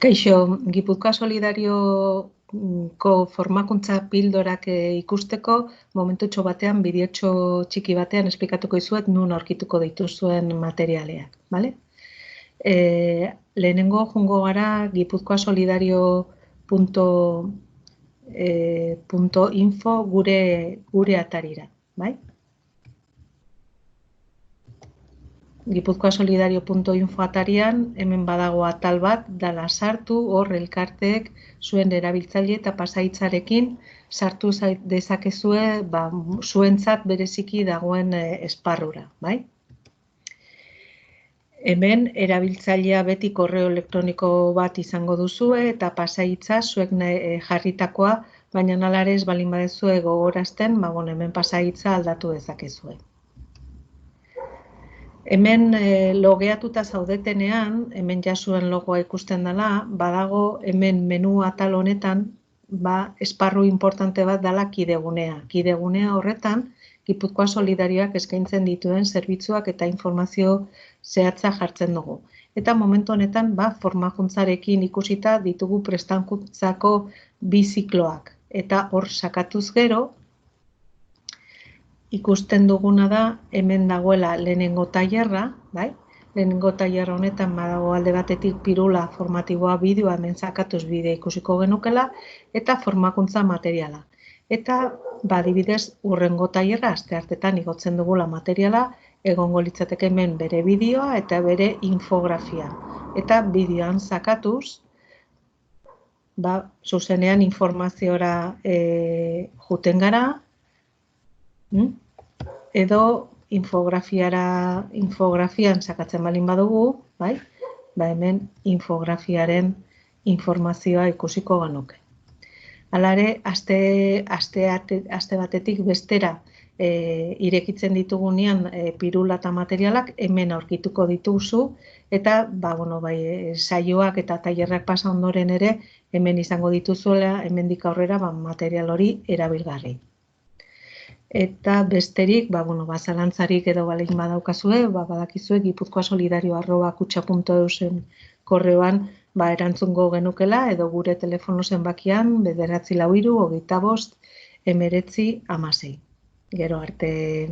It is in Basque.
Kaixo, Gipuzkoa Solidarioko formakuntza pildorak ikusteko, momentutxo batean, bideotxo txiki batean, esplikatuko izuet nun aurkituko dituzuen materialeak, bale? Lehenengo jungo gara gipuzkoasolidario.info gure atarira, bai? Gipuzkoasolidario.info atarian, hemen badago atal bat, dala sartu, hor elkarteek zuen erabiltzaile eta pasaitzarekin sartu dezakezue zuentzat bereziki dagoen esparrura, bai? Hemen erabiltzailea beti korreo elektroniko bat izango duzue eta pasaitza zuek jarritakoa, baina nalare ez balin badezue gogorazten, hemen pasaitza aldatu dezakezue. Hemen logeatuta zaudetenean, hemen jasuen logoa ikusten dela, badago hemen menu atal honetan, esparru importante bat dela kidegunea. Kidegunea horretan, Gipuzkoa Solidarioak eskaintzen dituen zerbitzuak eta informazio zehatza jartzen dugu. Eta momentu honetan, formakuntzarekin ikusita ditugu prestantzako bi zikloak. Eta hor sakatuz gero, ikusten duguna da, hemen dagoela lehenengo tailerra, bai? Lehenengo tailerra honetan badago alde batetik pirula formatiboa bideoa hemen sakatuz bidea ikusiko genukela, eta formakuntza materiala. Eta, adibidez, hurrengo tailerra, asteartetan igotzen dugula materiala, egongo litzateke hemen bere bideoa eta bere infografia. Eta bideoan sakatuz, zuzenean informaziora juten gara, edo infografian sakatzen balin badugu, bai? Hemen infografiaren informazioa ikusiko genuke. Halare, aste batetik bestera irekitzen ditugunean pirula eta materialak hemen aurkituko dituzu eta saioak eta tailerrak pasa ondoren ere hemen izango dituzuela, hemendik aurrera material hori erabilgarri. Eta besterik, zalantzarik edo balin badaukazue, badakizue gipuzkoasolidario@kutxa.eusen korreoan erantzungo genukela edo gure telefono zenbakian 943 25 19 16. Gero arte.